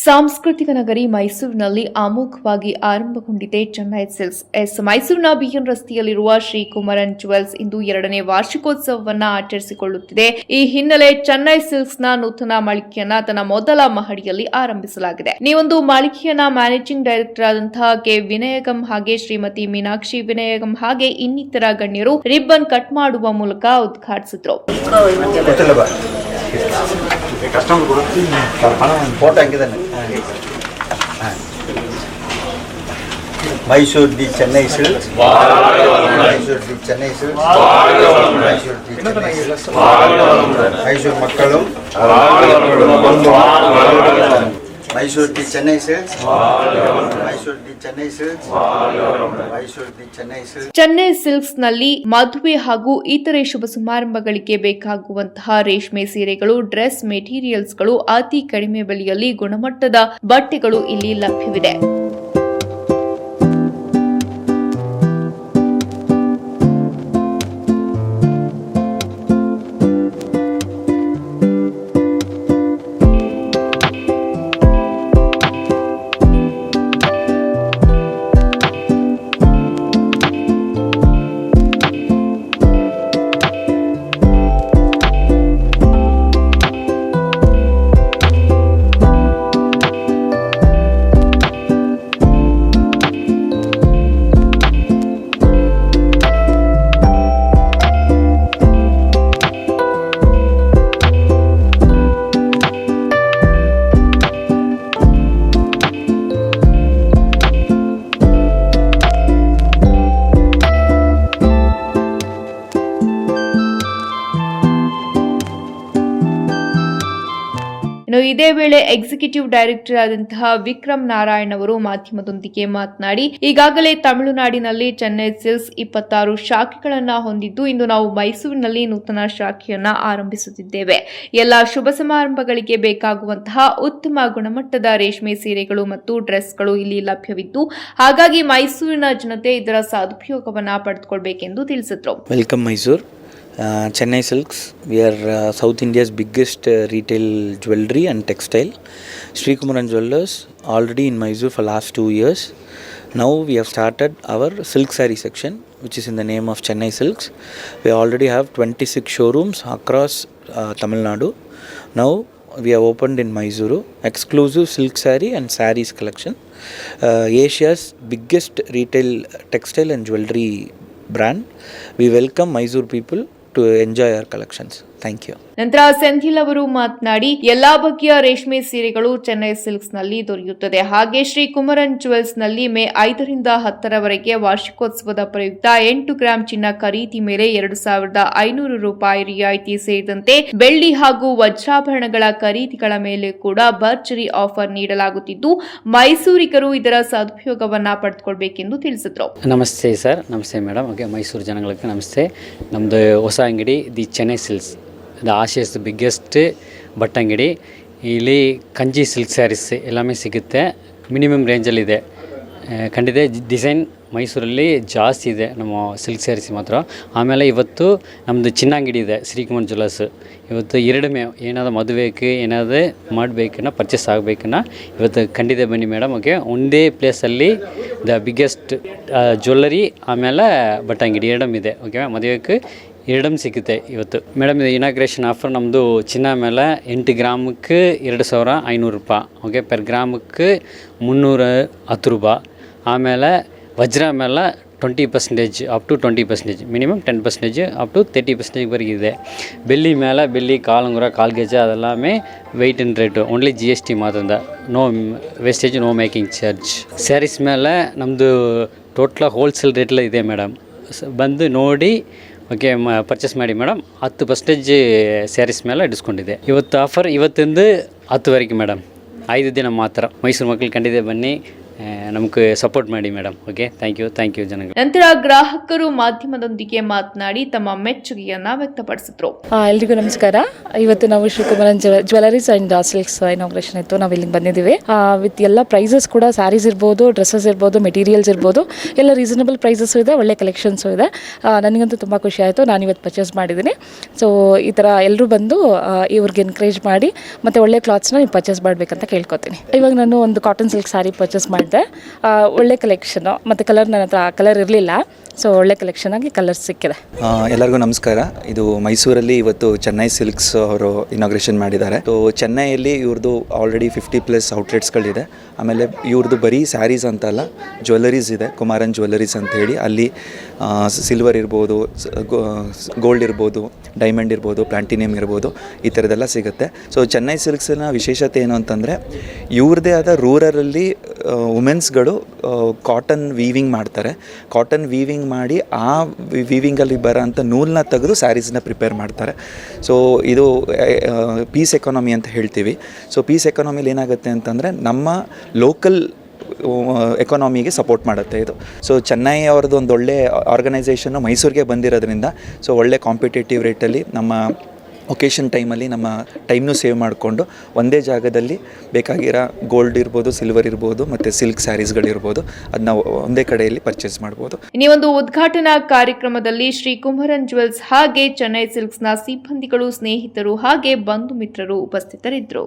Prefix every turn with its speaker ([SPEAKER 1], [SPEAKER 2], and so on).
[SPEAKER 1] ಸಾಂಸ್ಕೃತಿಕ ನಗರಿ ಮೈಸೂರಿನಲ್ಲಿ ಅಮೋಘವಾಗಿ ಆರಂಭಗೊಂಡಿದೆ ಚೆನ್ನೈ ಸಿಲ್ಕ್ಸ್. ಮೈಸೂರಿನ ಬಿಎನ್ ರಸ್ತೆಯಲ್ಲಿರುವ ಶ್ರೀ ಕುಮರನ್ ಜುವೆಲ್ಸ್ ಇಂದು 2ನೇ ವಾರ್ಷಿಕೋತ್ಸವವನ್ನು ಆಚರಿಸಿಕೊಳ್ಳುತ್ತಿದೆ. ಈ ಹಿನ್ನೆಲೆ ಚೆನ್ನೈ ಸಿಲ್ಕ್ಸ್ನ ನೂತನ ಮಳಿಗೆಯನ್ನ ತನ್ನ ಮೊದಲ ಮಹಡಿಯಲ್ಲಿ ಆರಂಭಿಸಲಾಗಿದೆ. ನೀವೊಂದು ಮಳಿಗೆಯನ್ನ ಮ್ಯಾನೇಜಿಂಗ್ ಡೈರೆಕ್ಟರ್ ಆದಂತಹ ಕೆ ವಿನಯಗಂ ಹಾಗೆ ಶ್ರೀಮತಿ ಮೀನಾಕ್ಷಿ ವಿನಯಗಂ ಹಾಗೆ ಇನ್ನಿತರ ಗಣ್ಯರು ರಿಬ್ಬನ್ ಕಟ್ ಮಾಡುವ ಮೂಲಕ ಉದ್ಘಾಟಿಸಿದ್ರು.
[SPEAKER 2] Mysuru the Chennai silks, Mysuru the Chennai silks, Mysuru the Chennai silks, Mysuru ಮಕ್ಕಳು, Mysuru the Chennai silks, Mysuru the Chennai silks, Mysuru the Chennai silks.
[SPEAKER 1] Chennai ಸಿಲ್ಕ್ಸ್ನಲ್ಲಿ ಮದುವೆ ಹಾಗೂ ಇತರೆ ಶುಭ ಸಮಾರಂಭಗಳಿಗೆ ಬೇಕಾಗುವಂತಹ ರೇಷ್ಮೆ ಸೀರೆಗಳು, ಡ್ರೆಸ್ ಮೆಟೀರಿಯಲ್ಸ್ಗಳು ಅತಿ ಕಡಿಮೆ ಬೆಲೆಯಲ್ಲಿ ಗುಣಮಟ್ಟದ ಬಟ್ಟೆಗಳು ಇಲ್ಲಿ ಲಭ್ಯವಿದೆ. ಇದೇ ವೇಳೆ ಎಕ್ಸಿಕ್ಯೂಟಿವ್ ಡೈರೆಕ್ಟರ್ ಆದಂತಹ ವಿಕ್ರಮ್ ನಾರಾಯಣ್ ಅವರು ಮಾಧ್ಯಮದೊಂದಿಗೆ ಮಾತನಾಡಿ, ಈಗಾಗಲೇ ತಮಿಳುನಾಡಿನಲ್ಲಿ ಚೆನ್ನೈ ಸಿಲ್ಕ್ಸ್ 26 ಶಾಖೆಗಳನ್ನು ಹೊಂದಿದ್ದು, ಇಂದು ನಾವು ಮೈಸೂರಿನಲ್ಲಿ ನೂತನ ಶಾಖೆಯನ್ನ ಆರಂಭಿಸುತ್ತಿದ್ದೇವೆ. ಎಲ್ಲ ಶುಭ ಸಮಾರಂಭಗಳಿಗೆ ಬೇಕಾಗುವಂತಹ ಉತ್ತಮ ಗುಣಮಟ್ಟದ ರೇಷ್ಮೆ ಸೀರೆಗಳು ಮತ್ತು ಡ್ರೆಸ್ಗಳು ಇಲ್ಲಿ ಲಭ್ಯವಿದ್ದು, ಹಾಗಾಗಿ ಮೈಸೂರಿನ ಜನತೆ ಇದರ ಸದುಪಯೋಗವನ್ನು ಪಡೆದುಕೊಳ್ಳಬೇಕೆಂದು ತಿಳಿಸಿದರು.
[SPEAKER 3] Welcome Mysuru. Chennai Silks, we are South India's biggest retail jewelry and textile. Sri Kumaran Jewellers, already in Mysore for last 2 years. Now we have started our silk saree section, which is in the name of Chennai Silks. We already have 26 showrooms across Tamil Nadu. Now we have opened in Mysuru, exclusive silk saree and sarees collection. Asia's biggest retail textile and jewelry brand. We welcome Mysore people to enjoy our collections. Thank you.
[SPEAKER 1] ನಂತರ ಸೆಂಥಿಲ್ ಅವರು ಮಾತನಾಡಿ, ಎಲ್ಲಾ ಬಗೆಯ ರೇಷ್ಮೆ ಸೀರೆಗಳು Chennai silks ನಲ್ಲಿ ದೊರೆಯುತ್ತದೆ. ಹಾಗೆ ಶ್ರೀ ಕುಮರನ್ ಜುವೆಲ್ಸ್ ನಲ್ಲಿ ಮೇ 5ರಿಂದ 10ರವರೆಗೆ ವಾರ್ಷಿಕೋತ್ಸವದ ಪ್ರಯುಕ್ತ 8 ಗ್ರಾಂ ಚಿನ್ನ ಖರೀದಿ ಮೇಲೆ 2,500 ರೂಪಾಯಿ ರಿಯಾಯಿತಿ ಸೇರಿದಂತೆ ಬೆಳ್ಳಿ ಹಾಗೂ ವಜ್ರಾಭರಣಗಳ ಖರೀದಿಗಳ ಮೇಲೆ ಕೂಡ ಭರ್ಜರಿ ಆಫರ್ ನೀಡಲಾಗುತ್ತಿದ್ದು, ಮೈಸೂರಿಗರು ಇದರ ಸದುಪಯೋಗವನ್ನ ಪಡೆದುಕೊಳ್ಳಬೇಕೆಂದು ತಿಳಿಸಿದರು.
[SPEAKER 4] ನಮಸ್ತೆ ಸರ್. ನಮಸ್ತೆ ಮೇಡಮ್. ಓಕೆ, ಮೈಸೂರು ಜನಗಳಿಗೆ ನಮಸ್ತೆ. ನಮ್ಮದು ಹೊಸ ಅಂಗಡಿ the Chennai silks, the Asia's biggest ಬಟ್ಟೆ ಅಂಗಡಿ. ಇಲ್ಲಿ ಕಂಚಿ ಸಿಲ್ಕ್ ಸ್ಯಾರೀಸ್ ಎಲ್ಲಾமே ಸಿಗುತ್ತೆ. ಮಿನಿಮಮ್ ರೇಂಜಲ್ಲಿದೆ. ಖಂಡಿತ ಡಿಸೈನ್ ಮೈಸೂರಲ್ಲಿ ಜಾಸ್ತಿ ಇದೆ ನಮ್ಮ ಸಿಲ್ಕ್ ಸ್ಯಾರೀಸ್ ಮಾತ್ರ. ಆಮೇಲೆ ಇವತ್ತು ನಮ್ಮದು ಚಿನ್ನ ಅಂಗಡಿ ಇದೆ, ಶ್ರೀ ಕುಮರನ್ ಜ್ಯುವೆಲ್ಲರ್ಸ್. ಇವತ್ತು 2 ಏನಾದರೂ ಮದುವೆಗೆ ಏನಾದರೂ ಮಾಡಬೇಕನ್ನ ಪರ್ಚೇಸ್ ಆಗಬೇಕನ್ನ ಇವತ್ತು ಖಂಡಿತ ಬನ್ನಿ ಮೇಡಮ್. ಓಕೆ, ಒಂದೇ ಪ್ಲೇಸಲ್ಲಿ ದ ಬಿಗ್ಗೆಸ್ಟ್ ಜ್ಯುವೆಲ್ಲರಿ ಆಮೇಲೆ ಬಟ್ಟೆ ಅಂಗಡಿ 2 ಇದೆ. ಓಕೆ, ಮದುವೆಗೆ 2 ಸಿಗುತ್ತೆ ಇವತ್ತು ಮೇಡಮ್. ಇದು ಇನಾಗ್ರೇಷನ್ ಆಫರ್. ನಮ್ಮದು ಚಿನ್ನ ಮೇಲೆ 8 ಗ್ರಾಮಕ್ಕೆ 2,500 ರೂಪಾಯಿ. ಓಕೆ, ಪರ್ ಗ್ರಾಮಕ್ಕೆ 310 ರೂಪಾಯಿ. ಆಮೇಲೆ ವಜ್ರ ಮೇಲೆ 20% up to 20%, minimum 10% up to 30% ಇದೆ. ಬೆಳ್ಳಿ ಮೇಲೆ ಬೆಳ್ಳಿ ಕಾಲುಂಗುರ, ಕಾಲ್ಗೆಜ ಅದೆಲ್ಲಾಮೇ weight and rate, only GST ಮಾತ್ರ. No wastage, no making charge. Sarees ಮೇಲೆ ನಮ್ಮದು ಟೋಟ್ಲ ಹೋಲ್ಸೇಲ್ ರೇಟ್ಲ ಇದೆ ಮೇಡಮ್. ಬಂದು ನೋಡಿ ಓಕೆ ಪರ್ಚೇಸ್ ಮಾಡಿ ಮೇಡಮ್. 10% ಸ್ಯಾರೀಸ್ ಮೇಲೆ ಡಿಸ್ಕೌಂಟ್ ಇದೆ. ಇವತ್ತು ಆಫರ್ ಇವತ್ತಿಂದ 10ವರೆಗೆ ಮೇಡಮ್, 5 ದಿನ ಮಾತ್ರ. ಮೈಸೂರು ಮಕ್ಕಳು ಖಂಡಿತ ಬನ್ನಿ. ನಮಗೆ ಸಪೋರ್ಟ್ ಮಾಡಿ ಮೇಡಮ್. ಓಕೆ, ಥ್ಯಾಂಕ್ ಯು ಜನಗಳು.
[SPEAKER 1] ನಂತರ ಗ್ರಾಹಕರು ಮಾಧ್ಯಮದೊಂದಿಗೆ ಮಾತನಾಡಿ ತಮ್ಮ ಮೆಚ್ಚುಗೆಯನ್ನ ವ್ಯಕ್ತಪಡಿಸಿದ್ರು.
[SPEAKER 5] ಎಲ್ರಿಗೂ ನಮಸ್ಕಾರ. ಇವತ್ತು ನಾವು Srikumaran jewelleries and silks inauguration ಇತ್ತು. ನಾವು ಇಲ್ಲಿಗೆ ಬಂದಿದ್ದೀವಿ ವಿತ್ ಎಲ್ಲ ಪ್ರೈಸಸ್ ಕೂಡ. ಸ್ಯಾರೀಸ್ ಇರ್ಬೋದು, ಡ್ರೆಸ್ಸಸ್ ಇರ್ಬೋದು, ಮೆಟೀರಿಯಲ್ಸ್ ಇರ್ಬೋದು, ಎಲ್ಲ ರೀಸನಬಲ್ ಪ್ರೈಸಸ್ಸು ಇದೆ, ಒಳ್ಳೆ ಕಲೆಕ್ಷನ್ಸು ಇದೆ. ನನಗಂತೂ ತುಂಬ ಖುಷಿ ಆಯಿತು. ನಾನು ಇವತ್ತು ಪರ್ಚೇಸ್ ಮಾಡಿದ್ದೀನಿ. ಸೊ ಈ ಥರ ಎಲ್ಲರೂ ಬಂದು ಇವ್ರಿಗೆ ಎನ್ಕರೇಜ್ ಮಾಡಿ ಮತ್ತು ಒಳ್ಳೆ ಕ್ಲಾತ್ಸ್ನ ನೀವು ಪರ್ಚೇಸ್ ಮಾಡಬೇಕಂತ ಕೇಳ್ಕೊತೀನಿ. ಇವಾಗ ನಾನು ಒಂದು ಕಾಟನ್ ಸಿಲ್ಕ್ ಸ್ಯಾರಿ ಪರ್ಚೇಸ್ ಮಾಡಿದೆ. ಒಳ್ಳೆ ಕಲೆಕ್ಷನು ಮತ್ತು ಕಲರ್ ನನ್ನ ಹತ್ರ ಕಲರ್ ಇರಲಿಲ್ಲ. ಸೊ ಒಳ್ಳೆ ಕಲೆಕ್ಷನ್ ಆಗಿ ಕಲರ್ಸ್ ಸಿಕ್ಕಿದೆ.
[SPEAKER 6] ಎಲ್ಲರಿಗೂ ನಮಸ್ಕಾರ. ಇದು ಮೈಸೂರಲ್ಲಿ ಇವತ್ತು ಚೆನ್ನೈ ಸಿಲ್ಕ್ಸ್ ಅವರು ಇನಾಗ್ರೇಷನ್ ಮಾಡಿದ್ದಾರೆ. ಸೊ ಚೆನ್ನೈಯಲ್ಲಿ ಇವ್ರದ್ದು ಆಲ್ರೆಡಿ 50+ ಔಟ್ಲೆಟ್ಸ್ಗಳಿದೆ. ಆಮೇಲೆ ಇವ್ರದ್ದು ಬರೀ ಸ್ಯಾರೀಸ್ ಅಂತಲ್ಲ, ಜ್ಯುವೆಲರೀಸ್ ಇದೆ, ಕುಮಾರನ್ ಜ್ಯುವೆಲರೀಸ್ ಅಂತ ಹೇಳಿ. ಅಲ್ಲಿ ಸಿಲ್ವರ್ ಇರ್ಬೋದು, ಗೋಲ್ಡ್ ಇರ್ಬೋದು, ಡೈಮಂಡ್ ಇರ್ಬೋದು, ಪ್ಲಾಟಿನಿಯಮ್ ಇರ್ಬೋದು, ಈ ಥರದ್ದೆಲ್ಲ ಸಿಗುತ್ತೆ. ಸೊ ಚೆನ್ನೈ ಸಿಲ್ಕ್ಸ್ನ ವಿಶೇಷತೆ ಏನು ಅಂತಂದರೆ ಇವ್ರದ್ದೇ ಆದ ರೂರರಲ್ಲಿ ವುಮೆನ್ಸ್ಗಳು ಕಾಟನ್ ವೀವಿಂಗ್ ಮಾಡ್ತಾರೆ. ಕಾಟನ್ ವೀವಿಂಗ್ ಮಾಡಿ ಆ ವೀವಿಂಗಲ್ಲಿ ಬರೋಂಥ ನೂಲನ್ನ ತೆಗೆದು ಸ್ಯಾರೀಸ್ನ ಪ್ರಿಪೇರ್ ಮಾಡ್ತಾರೆ. ಸೊ ಇದು ಪೀಸ್ ಎಕಾನಮಿ ಅಂತ ಹೇಳ್ತೀವಿ. ಸೊ ಪೀಸ್ ಎಕಾನಮಿಲಿ ಏನಾಗುತ್ತೆ ಅಂತಂದರೆ ನಮ್ಮ ಲೋಕಲ್ ಎಕಾನಮಿಗೆ ಸಪೋರ್ಟ್ ಮಾಡುತ್ತೆ ಇದು. ಸೊ ಚೆನ್ನೈ ಅವ್ರದ್ದು ಒಂದು ಒಳ್ಳೆ ಆರ್ಗನೈಸೇಷನ್ನು ಮೈಸೂರಿಗೆ ಬಂದಿರೋದ್ರಿಂದ ಸೊ ಒಳ್ಳೆ ಕಾಂಪಿಟೇಟಿವ್ ರೇಟಲ್ಲಿ ನಮ್ಮ ಒಕೇಶನ್ ಟೈಮಲ್ಲಿ ನಮ್ಮ ಟೈಮ್ನೂ ಸೇವ್ ಮಾಡಿಕೊಂಡು ಒಂದೇ ಜಾಗದಲ್ಲಿ ಬೇಕಾಗಿರೋ ಗೋಲ್ಡ್ ಇರ್ಬೋದು, ಸಿಲ್ವರ್ ಇರ್ಬೋದು, ಮತ್ತು ಸಿಲ್ಕ್ ಸ್ಯಾರೀಸ್ಗಳಿರ್ಬೋದು, ಅದನ್ನ ಒಂದೇ ಕಡೆಯಲ್ಲಿ ಪರ್ಚೇಸ್ ಮಾಡ್ಬೋದು.
[SPEAKER 1] ಈ ಒಂದು ಉದ್ಘಾಟನಾ ಕಾರ್ಯಕ್ರಮದಲ್ಲಿ ಶ್ರೀ ಕುಮರನ್ ಜ್ಯುವೆಲ್ಸ್ ಹಾಗೆ ಚೆನ್ನೈ ಸಿಲ್ಕ್ಸ್ನ ಸಿಬ್ಬಂದಿಗಳು, ಸ್ನೇಹಿತರು ಹಾಗೆ ಬಂಧು ಮಿತ್ರರು ಉಪಸ್ಥಿತರಿದ್ದರು.